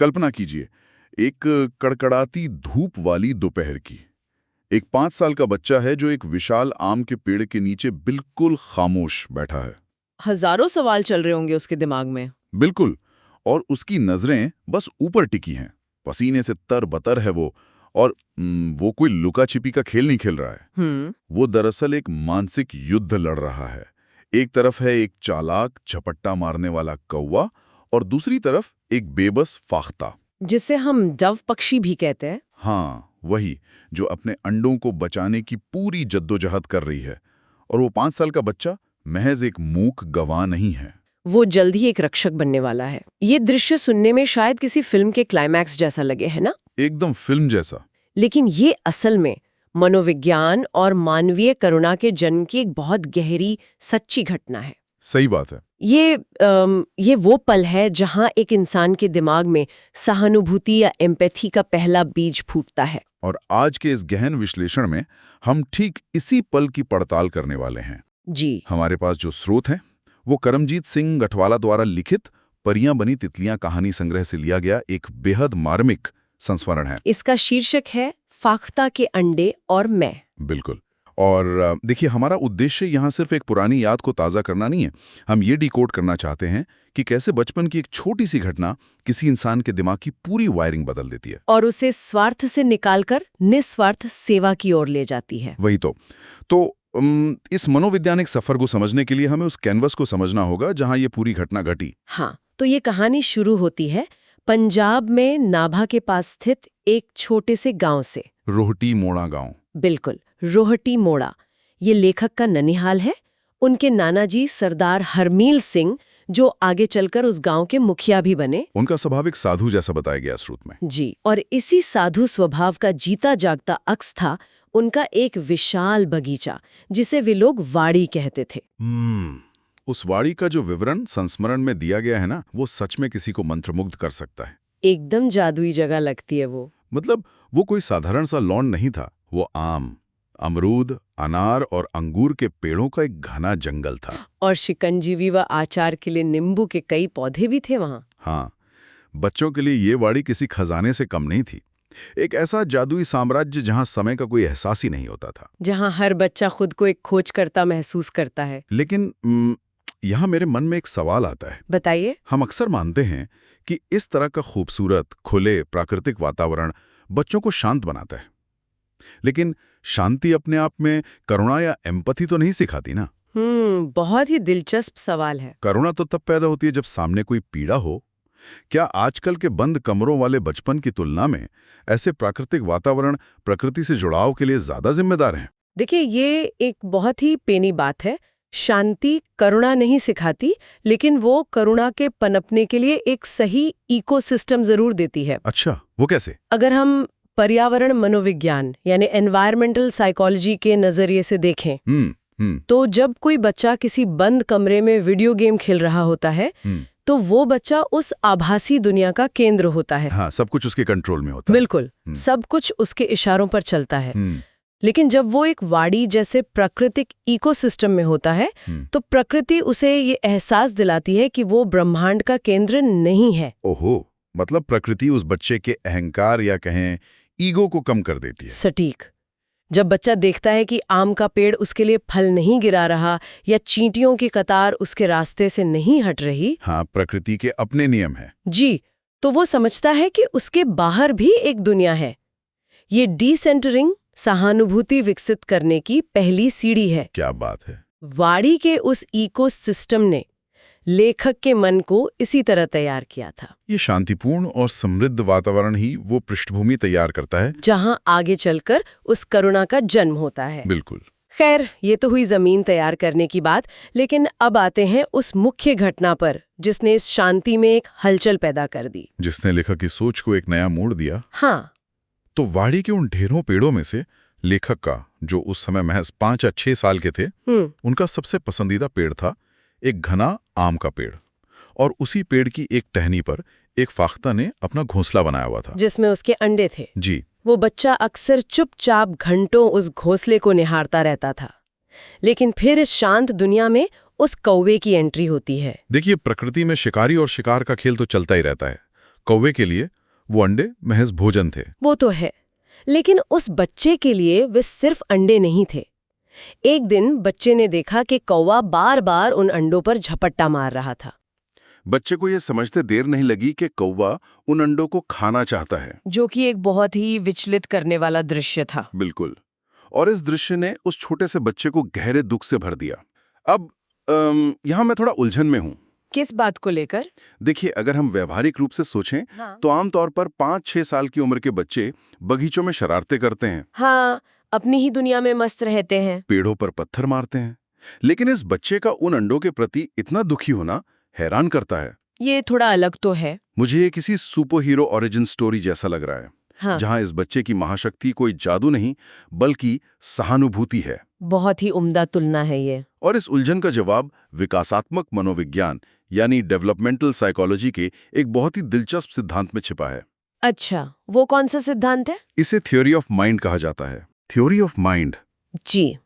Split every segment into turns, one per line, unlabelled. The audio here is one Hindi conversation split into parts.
कल्पना कीजिए, एक कड़कड़ाती धूप वाली दोपहर की। एक 5 साल का बच्चा है जो एक विशाल आम के पेड़ के नीचे बिल्कुल खामोश बैठा है।
हजारों सवाल चल रहे होंगे उसके दिमाग में।
बिल्कुल। और उसकी नजरें बस ऊपर टिकी हैं। पसीने से तरबतर है वो। और वो कोई लुका छिपी का खेल नहीं खेल रहा है। वो दरअसल एक मानसिक युद्ध लड़ रहा है। एक तरफ है एक चालाक झपट्टा मारने वाला कौवा और दूसरी तरफ एक बेबस फाख्ता,
जिसे हम डव पक्षी भी कहते हैं।
हाँ वही, जो अपने अंडों को बचाने की पूरी जद्दोजहद कर रही है। और वो 5 साल का बच्चा महज एक मूक गवाह नहीं है।
वो जल्द ही एक रक्षक बनने वाला है। ये दृश्य सुनने में शायद किसी फिल्म के क्लाइमैक्स जैसा लगे, है ना?
एकदम फिल्म जैसा।
लेकिन ये असल में मनोविज्ञान और मानवीय करुणा के जन्म की एक बहुत गहरी सच्ची घटना है।
सही बात है।
ये वो पल है जहां एक इंसान के दिमाग में सहानुभूति या एम्पैथी का पहला बीज फूटता है।
और आज के इस गहन विश्लेषण में हम ठीक इसी पल की पड़ताल करने वाले हैं।
जी।
हमारे पास जो स्रोत हैं वो करमजीत सिंह गठवाला द्वारा लिखित परियां बनी तितलियां कहानी संग्रह से लिया गया एक बेहद मार्मिक संस्मरण है।
इसका शीर्षक है फाख्ता के अंडे और मैं।
बिल्कुल। और देखिए, हमारा उद्देश्य यहाँ सिर्फ एक पुरानी याद को ताज़ा करना नहीं है। हम ये डिकोड करना चाहते हैं कि कैसे बचपन की एक छोटी सी घटना किसी इंसान के दिमाग की पूरी वायरिंग बदल देती है
और उसे स्वार्थ से निकालकर निस्वार्थ सेवा की ओर ले जाती है।
वही तो इस मनोवैज्ञानिक सफर को समझने के लिए हमें उस कैनवस को समझना होगा जहां ये पूरी घटना घटी।
हाँ, तो ये कहानी शुरू होती है पंजाब में नाभा के पास स्थित एक छोटे से गांव से।
रोहटी मोड़ा गांव।
बिल्कुल, रोहटी मोड़ा। ये लेखक का ननिहाल है। उनके नाना जी सरदार हरमील सिंह, जो आगे चलकर उस गांव के मुखिया भी बने।
उनका स्वाभाविक साधु जैसा बताया गया स्रोत में।
जी, और इसी साधु स्वभाव का जीता जागता अक्स था उनका एक विशाल बगीचा, जिसे वे लोग वाड़ी कहते थे।
उस वाड़ी का जो विवरण संस्मरण में दिया गया है ना, वो सच में किसी को मंत्रमुग्ध कर सकता है।
एकदम जादुई जगह लगती है वो।
मतलब वो कोई साधारण सा लॉन नहीं था। वो आम, अमरूद, अनार और अंगूर के पेड़ों का एक घना जंगल था।
और शिकंजीवी व आचार के लिए नींबू के कई पौधे भी थे वहाँ।
हाँ, बच्चों के लिए ये वाड़ी किसी खजाने से कम नहीं थी। एक ऐसा जादुई साम्राज्य जहाँ समय का कोई एहसास ही नहीं होता था।
जहाँ हर बच्चा खुद को एक खोजकर्ता महसूस करता है।
लेकिन यहाँ मेरे मन में एक सवाल आता है।
बताइए।
हम अक्सर मानते हैं कि इस तरह का खूबसूरत, खुले, प्राकृतिक वातावरण बच्चों को शांत बनाता है। लेकिन शांति अपने आप में करुणा या एम्पैथी तो नहीं सिखाती ना।
बहुत ही दिलचस्प सवाल है।
करुणा तो तब पैदा होती है जब सामने कोई पीड़ा हो। क्या आजकल के बंद कमरों वाले बचपन की तुलना में ऐसे प्राकृतिक वातावरण प्रकृति से जुड़ाव के लिए ज्यादा जिम्मेदार हैं?
देखिए, ये एक बहुत ही पेनी बात है। शांति करुणा नहीं सिखाती, लेकिन वो करुणा के पनपने के लिए एक सही इकोसिस्टम जरूर देती है।
अच्छा, वो कैसे?
अगर हम पर्यावरण मनोविज्ञान यानी एनवायरमेंटल साइकोलॉजी के नजरिए से देखें, तो जब कोई बच्चा किसी बंद कमरे में वीडियो गेम खेल रहा होता है, तो वो बच्चा उस आभासी दुनिया का केंद्र होता है।
हाँ, सब कुछ उसके कंट्रोल में होता है।
बिल्कुल, सब कुछ उसके इशारों पर चलता है। लेकिन जब वो एक वाड़ी जैसे प्राकृतिक इकोसिस्टम में होता है, तो प्रकृति उसे ये एहसास दिलाती है कि वो ब्रह्मांड का केंद्र नहीं है।
ओहो, मतलब प्रकृति उस बच्चे के अहंकार या कहें ईगो को कम कर देती है।
सटीक। जब बच्चा देखता है कि आम का पेड़ उसके लिए फल नहीं गिरा रहा या चींटियों की कतार उसके रास्ते से नहीं हट रही,
हाँ, प्रकृति के अपने नियम है।
जी, तो वो समझता है कि उसके बाहर भी एक दुनिया है। ये डीसेंटरिंग सहानुभूति विकसित करने की पहली सीढ़ी है।
क्या बात है।
वाड़ी के उस इकोसिस्टम ने लेखक के मन को इसी तरह तैयार किया था।
ये शांतिपूर्ण और समृद्ध वातावरण ही वो पृष्ठभूमि तैयार करता है
जहां आगे चलकर उस करुणा का जन्म होता है।
बिल्कुल।
खैर, ये तो हुई जमीन तैयार करने की बात, लेकिन अब आते हैं उस मुख्य घटना पर जिसने इस शांति में एक हलचल पैदा कर दी,
जिसने लेखक की सोच को एक नया मोड़ दिया।
हाँ,
तो वाड़ी के उन ढेरों पेड़ों में से लेखक का, जो उस समय महज 5 या 6 साल के थे, उनका सबसे पसंदीदा पेड़ था एक घना आम का पेड़। और उसी पेड़ की एक टहनी पर एक फाख्ता ने अपना घोंसला बनाया हुआ था,
जिसमें उसके अंडे थे।
जी।
वो बच्चा अक्सर चुपचाप घंटों उस घोंसले को निहारता रहता था। लेकिन फिर इस शांत दुनिया में उस कौवे की एंट्री होती है।
देखिए, प्रकृति में शिकारी और शिकार का खेल तो चलता ही रहता है। कौवे के लिए वो अंडे महज भोजन थे।
वो तो है, लेकिन उस बच्चे के लिए वे सिर्फ अंडे नहीं थे। एक दिन बच्चे ने देखा कि कौवा बार बार उन अंडों पर झपट्टा मार रहा था।
बच्चे को ये समझते देर नहीं लगी कि कौवा उन अंडों को खाना चाहता है,
जो कि एक बहुत ही विचलित करने वाला दृश्य था।
बिल्कुल। और इस दृश्य ने उस छोटे से बच्चे को गहरे दुख से भर दिया। अब यहाँ मैं थोड़ा उलझन में हूँ।
किस बात को लेकर?
देखिए, अगर हम व्यवहारिक रूप से सोचें तो आमतौर पर 5-6 साल की उम्र के बच्चे बगीचों में शरारतें करते हैं।
हाँ, अपनी ही दुनिया में मस्त रहते हैं,
पेड़ों पर पत्थर मारते हैं। लेकिन इस बच्चे का उन अंडों के प्रति इतना दुखी होना हैरान करता है।
ये थोड़ा अलग तो है।
मुझे ये किसी सुपर हीरो ओरिजिन स्टोरी जैसा लग रहा है।
हाँ।
जहां इस बच्चे की महाशक्ति कोई जादू नहीं बल्कि सहानुभूति है।
बहुत ही उम्दा तुलना है ये।
और इस उलझन का जवाब विकासात्मक मनोविज्ञान यानी डेवलपमेंटल साइकोलॉजी के एक बहुत ही दिलचस्प सिद्धांत में छिपा है।
अच्छा, वो कौन सा सिद्धांत है?
इसे थ्योरी ऑफ माइंड कहा जाता है। थ्योरी ऑफ माइंड
जी।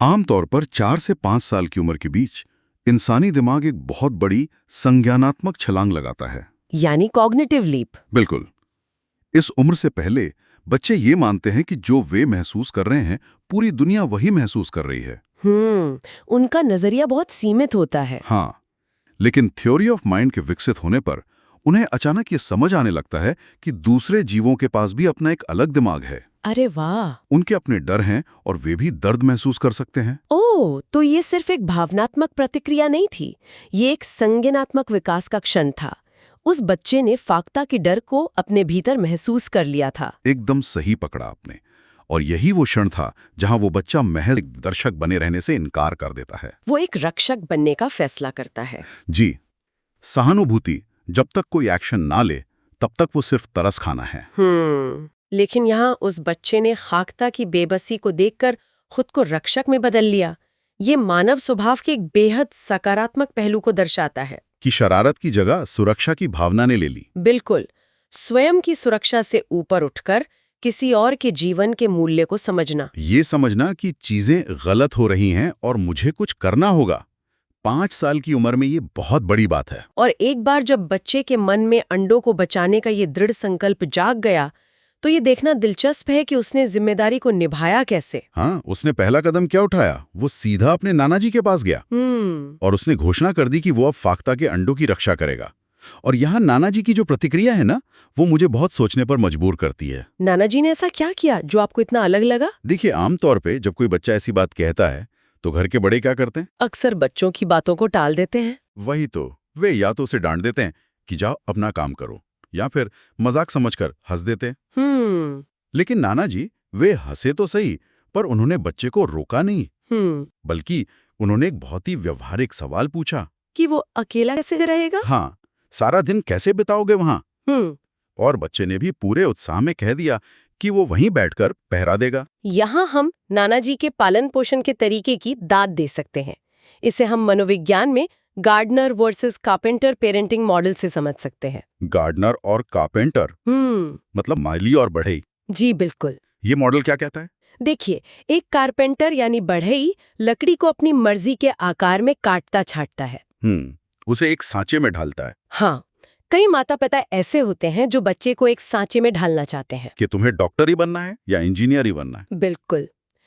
आमतौर पर 4 से 5 साल की उम्र के बीच इंसानी दिमाग एक बहुत बड़ी संज्ञानात्मक छलांग लगाता है,
यानी कॉग्निटिव लीप।
बिल्कुल। इस उम्र से पहले बच्चे ये मानते हैं कि जो वे महसूस कर रहे हैं पूरी दुनिया वही महसूस कर रही है।
उनका नजरिया बहुत सीमित होता है।
हाँ, लेकिन थ्योरी ऑफ माइंड के विकसित होने पर उन्हें अचानक ये समझ आने लगता है कि दूसरे जीवों के पास भी अपना एक अलग दिमाग है।
अरे वाह!
उनके अपने डर हैं और वे भी दर्द महसूस कर सकते हैं।
ओह, तो ये सिर्फ एक भावनात्मक प्रतिक्रिया नहीं थी, ये एक संज्ञानात्मक विकास का क्षण था। उस बच्चे ने फाख्ता के डर को अपने भीतर महसूस कर लिया था।
एकदम सही पकड़ा आपने। और यही वो क्षण था जहां वो बच्चा महज एक दर्शक बने रहने से इनकार कर देता है।
वो एक रक्षक बनने का फैसला करता है।
जी, सहानुभूति जब तक कोई एक्शन ना ले तब तक वो सिर्फ तरस खाना है।
लेकिन यहाँ उस बच्चे ने खाख्ता की बेबसी को देखकर खुद को रक्षक में बदल लिया। ये मानव स्वभाव के एक बेहद सकारात्मक पहलू को दर्शाता है
कि शरारत की जगह सुरक्षा की भावना ने ले ली।
बिल्कुल, स्वयं की सुरक्षा से ऊपर उठकर किसी और के जीवन के मूल्य को समझना।
ये समझना कि चीजें गलत हो रही हैं और मुझे कुछ करना होगा। 5 साल की उम्र में ये बहुत बड़ी बात है।
और एक बार जब बच्चे के मन में अंडों को बचाने का ये दृढ़ संकल्प जाग गया तो ये देखना दिलचस्प है कि उसने जिम्मेदारी को निभाया कैसे।
हाँ, उसने पहला कदम क्या उठाया? वो सीधा अपने नाना जी के पास गया और उसने घोषणा कर दी कि वो अब फाख्ता के अंडों की रक्षा करेगा। और यहाँ नाना जी की जो प्रतिक्रिया है ना, वो मुझे बहुत सोचने पर मजबूर करती है।
नाना जी ने ऐसा क्या किया जो आपको इतना अलग लगा?
देखिए, आमतौर पे जब कोई बच्चा ऐसी बात कहता है तो घर के बड़े क्या करते हैं?
अक्सर बच्चों की बातों को टाल देते हैं।
वही तो, वे या तो उसे डांट देते हैं कि जाओ अपना काम करो, या फिर मजाक समझकर हंस देते हैं। लेकिन नाना जी, वे हंसे तो सही, पर उन्होंने बच्चे को रोका नहीं, बल्कि उन्होंने एक बहुत ही व्यवहारिक सवाल पूछा
कि वो अकेला कैसे रहेगा?
हाँ, सारा दिन कैसे बिताओगे वहां? और बच्चे ने भी पूरे उत्साह में कह दिया कि वो वहीं बैठकर पहरा देगा।
यहाँ हम नाना जी के पालन पोषण के तरीके की दाद दे सकते हैं। इसे हम मनोविज्ञान में gardener versus carpenter parenting model से समझ सकते हैं।
गार्डनर और कारपेंटर मतलब माली और बढ़ई?
जी बिल्कुल।
ये मॉडल क्या कहता है?
देखिए, एक कारपेंटर यानी बढ़ई लकड़ी को अपनी मर्जी के आकार में काटता छाटता है।
उसे एक सांचे में ढालता है।
हाँ, कई माता पिता ऐसे होते हैं जो बच्चे को एक सांचे में ढालना चाहते हैं
कि तुम्हें डॉक्टर ही बनना है या इंजीनियर ही बनना है।
बिल्कुल,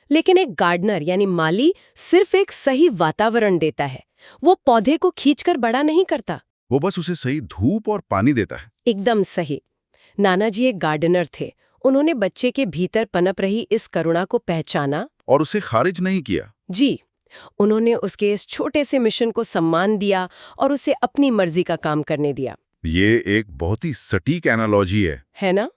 लेकिन एक गार्डनर यानी माली सिर्फ एक सही वातावरण देता है। वो पौधे को खींचकर बड़ा नहीं करता,
वो बस उसे सही धूप और पानी देता है।
एकदम सही। नाना जी एक गार्डनर थे। उन्होंने बच्चे के भीतर पनप रही इस करुणा को पहचाना
और उसे खारिज नहीं किया।
जी, उन्होंने उसके इस छोटे से मिशन को सम्मान दिया और उसे अपनी मर्जी का काम करने दिया।
ये एक बहुत ही सटीक एनालॉजी है
ना?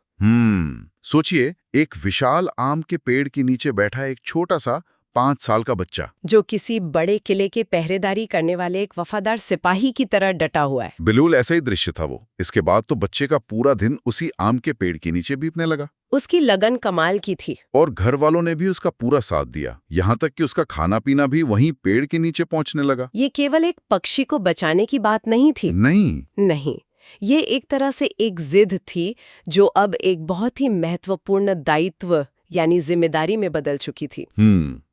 सोचिए, एक विशाल आम के पेड़ के नीचे बैठा एक छोटा सा 5 साल का बच्चा
जो किसी बड़े किले के पहरेदारी करने वाले एक वफादार सिपाही की तरह डटा हुआ है।
बिल्कुल ऐसा ही दृश्य था वो। इसके बाद तो बच्चे का पूरा दिन उसी आम के पेड़ के नीचे बीतने लगा।
उसकी लगन कमाल की थी
और घर वालों ने भी उसका पूरा साथ दिया, यहाँ तक कि उसका खाना पीना भी वहीं पेड़ के नीचे पहुंचने लगा।
ये केवल एक पक्षी को बचाने की बात नहीं थी। नहीं, ये एक तरह से एक जिद थी जो अब एक बहुत ही महत्वपूर्ण दायित्व यानी जिम्मेदारी में बदल चुकी थी।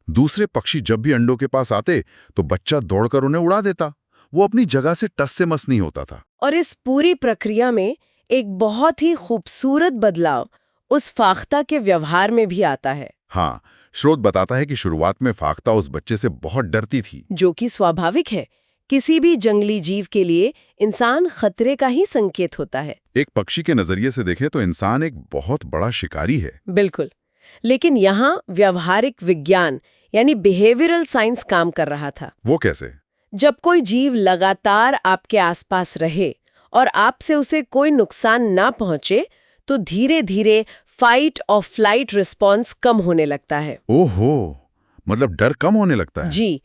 दूसरे पक्षी जब भी अंडों के पास आते तो बच्चा दौड़कर उन्हें उड़ा देता। वो अपनी जगह से टस से मस नहीं होता था।
और इस पूरी प्रक्रिया में एक बहुत ही खूबसूरत बदलाव उस फाख्ता के व्यवहार में भी आता है।
हाँ, स्रोत बताता है कि शुरुआत में फाख्ता उस बच्चे से बहुत डरती थी।
जो कि स्वाभाविक है। किसी भी जंगली जीव के लिए इंसान खतरे का ही संकेत होता है।
एक पक्षी के नजरिए से देखें तो इंसान एक बहुत बड़ा शिकारी है।
बिल्कुल। लेकिन यहाँ व्यावहारिक विज्ञान यानी बिहेवियरल साइंस काम कर रहा था।
वो कैसे?
जब कोई जीव लगातार आपके आसपास रहे और आपसे उसे कोई नुकसान ना पहुंचे, तो धीरे धीरे फाइट और फ्लाइट रिस्पॉन्स कम होने लगता है।
ओहो, मतलब डर कम होने लगता है।
जी।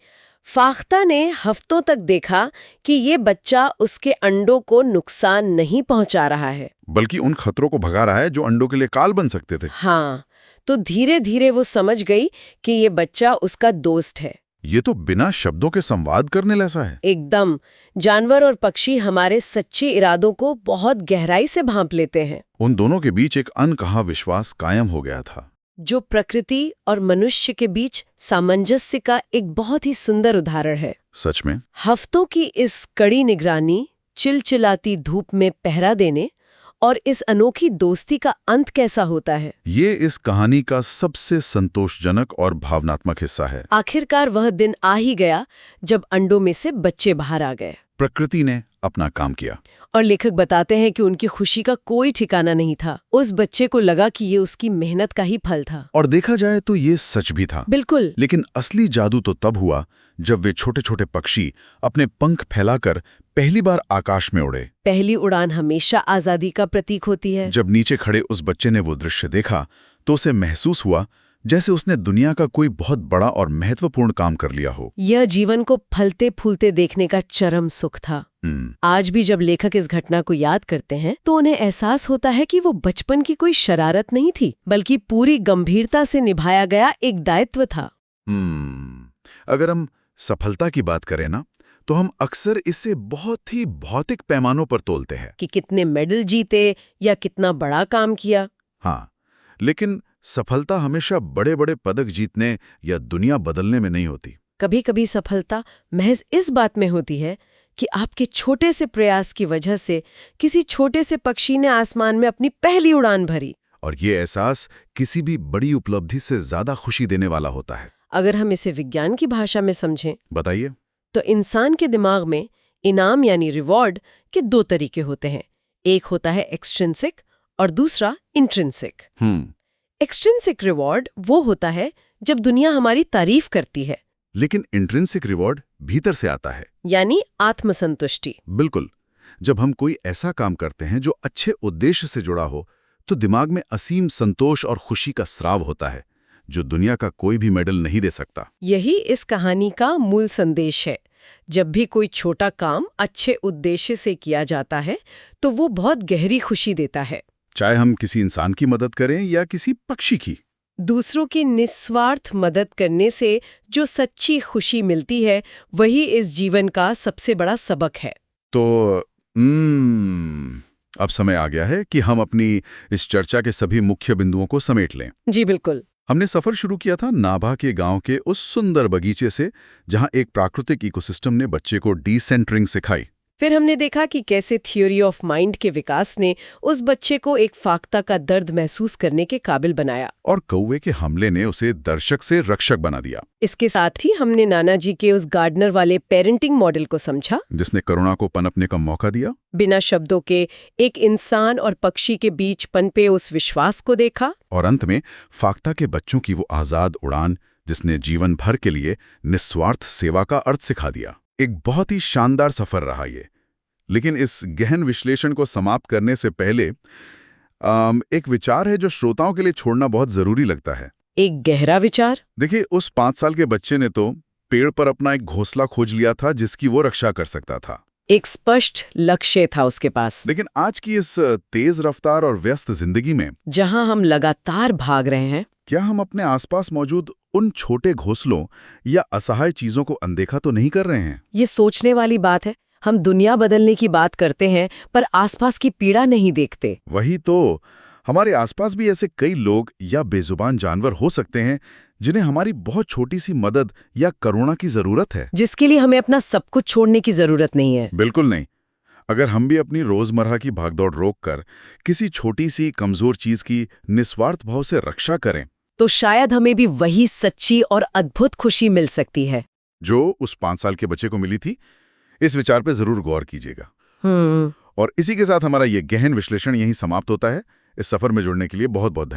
फाख्ता ने हफ्तों तक देखा कि ये बच्चा उसके अंडों को नुकसान नहीं पहुंचा रहा है,
बल्कि उन खतरों को भगा रहा है जो अंडों के लिए काल बन सकते थे।
हाँ, तो धीरे धीरे वो समझ गई कि ये बच्चा उसका दोस्त है।
ये तो बिना शब्दों के संवाद करने जैसा है।
एकदम। जानवर और पक्षी हमारे सच्चे इरादों को बहुत गहराई से भांप लेते हैं।
उन दोनों के बीच एक अनकहा विश्वास कायम हो गया था,
जो प्रकृति और मनुष्य के बीच सामंजस्य का एक बहुत ही सुंदर उदाहरण है।
सच में।
हफ्तों की इस कड़ी निगरानी, चिलचिलाती धूप में पहरा देने और इस अनोखी दोस्ती का अंत कैसा होता है,
ये इस कहानी का सबसे संतोषजनक और भावनात्मक हिस्सा है।
आखिरकार वह दिन आ ही गया जब अंडों में से बच्चे बाहर आ गए।
प्रकृति ने अपना काम किया।
और लेखक बताते हैं कि उनकी खुशी का कोई ठिकाना नहीं था। उस बच्चे को लगा कि ये उसकी मेहनत का ही फल था।
और देखा जाए तो ये सच भी था।
बिल्कुल।
लेकिन असली जादू तो तब हुआ जब वे छोटे छोटे पक्षी अपने पंख फैलाकर पहली बार आकाश में उड़े।
पहली उड़ान हमेशा आजादी का प्रतीक होती है।
जब नीचे खड़े उस बच्चे ने वो दृश्य देखा तो उसे महसूस हुआ जैसे उसने दुनिया का कोई बहुत बड़ा और महत्वपूर्ण काम कर लिया हो।
यह जीवन को फलते फूलते देखने का चरम सुख था। आज भी जब लेखक इस घटना को याद करते हैं तो उन्हें एहसास होता है कि वो बचपन की कोई शरारत नहीं थी, बल्कि पूरी गंभीरता से निभाया गया एक दायित्व था।
अगर हम सफलता की बात करें ना, तो हम अक्सर इसे बहुत ही भौतिक पैमानों पर तोलते हैं
कि कितने मेडल जीते या कितना बड़ा काम किया।
हाँ, लेकिन सफलता हमेशा बड़े बड़े पदक जीतने या दुनिया बदलने में नहीं होती।
कभी कभी सफलता महज इस बात में होती है कि आपके छोटे से प्रयास की वजह से किसी छोटे से पक्षी ने आसमान में अपनी पहली उड़ान भरी।
और ये एहसास किसी भी बड़ी उपलब्धि से ज्यादा खुशी देने वाला होता है।
अगर हम इसे विज्ञान की भाषा में समझें,
बताइए,
तो इंसान के दिमाग में इनाम यानी रिवॉर्ड के दो तरीके होते हैं। एक होता है एक्सट्रिंसिक और दूसरा इंट्रिंसिक। एक्सट्रिंसिक रिवॉर्ड वो होता है जब दुनिया हमारी तारीफ करती है।
लेकिन इंट्रिंसिक रिवॉर्ड भीतर से आता है,
यानी आत्मसंतुष्टि।
बिल्कुल। जब हम कोई ऐसा काम करते हैं जो अच्छे उद्देश्य से जुड़ा हो, तो दिमाग में असीम संतोष और खुशी का स्राव होता है, जो दुनिया का कोई भी मेडल नहीं दे सकता।
यही इस कहानी का मूल संदेश है। जब भी कोई छोटा काम अच्छे उद्देश्य से किया जाता है, तो वो बहुत गहरी खुशी देता है।
चाहे हम किसी इंसान की मदद करें या किसी पक्षी की।
दूसरों की निस्वार्थ मदद करने से जो सच्ची खुशी मिलती है, वही इस जीवन का सबसे बड़ा सबक है।
तो अब समय आ गया है कि हम अपनी इस चर्चा के सभी मुख्य बिंदुओं को समेट लें।
जी बिल्कुल।
हमने सफर शुरू किया था नाभा के गांव के उस सुंदर बगीचे से, जहां एक प्राकृतिक इकोसिस्टम ने बच्चे को डीसेंटरिंग सिखाई।
फिर हमने देखा कि कैसे थ्योरी ऑफ माइंड के विकास ने उस बच्चे को एक फाख्ता का दर्द महसूस करने के काबिल बनाया,
और कौवे के हमले ने उसे दर्शक से रक्षक बना दिया।
इसके साथ ही हमने नाना जी के उस गार्डनर वाले पेरेंटिंग मॉडल को समझा,
जिसने करुणा को पनपने का मौका दिया।
बिना शब्दों के एक इंसान और पक्षी के बीच पनपे उस विश्वास को देखा,
और अंत में फाख्ता के बच्चों की वो आजाद उड़ान, जिसने जीवन भर के लिए निस्वार्थ सेवा का अर्थ सिखा दिया। एक बहुत ही शानदार सफर रहा ये। लेकिन इस गहन विश्लेषण को समाप्त करने से पहले एक विचार है जो श्रोताओं के लिए छोड़ना बहुत जरूरी लगता है।
एक गहरा विचार।
देखिए, उस 5 साल के बच्चे ने तो पेड़ पर अपना एक घोंसला खोज लिया था जिसकी वो रक्षा कर सकता था।
एक स्पष्ट लक्ष्य था उसके पास।
लेकिन आज की इस तेज रफ्तार और व्यस्त जिंदगी में,
जहां हम लगातार भाग रहे हैं,
क्या हम अपने आसपास मौजूद उन छोटे घोंसलों या असहाय चीजों को अनदेखा तो नहीं कर रहे हैं?
ये सोचने वाली बात है। हम दुनिया बदलने की बात करते हैं, पर आसपास की पीड़ा नहीं देखते।
वही तो, हमारे आसपास भी ऐसे कई लोग या बेजुबान जानवर हो सकते हैं जिन्हें हमारी बहुत छोटी सी मदद या करुणा की जरूरत है,
जिसके लिए हमें अपना सब कुछ छोड़ने की जरूरत नहीं है।
बिल्कुल नहीं। अगर हम भी अपनी रोजमर्रा की भागदौड़ रोककर किसी छोटी सी कमजोर चीज की निस्वार्थ भाव से रक्षा करें,
तो शायद हमें भी वही सच्ची और अद्भुत खुशी मिल सकती है
जो उस 5 साल के बच्चे को मिली थी। इस विचार पे जरूर गौर कीजिएगा। और इसी के साथ हमारा ये गहन विश्लेषण यहीं समाप्त होता है। इस सफर में जुड़ने के लिए बहुत बहुत धन्यवाद।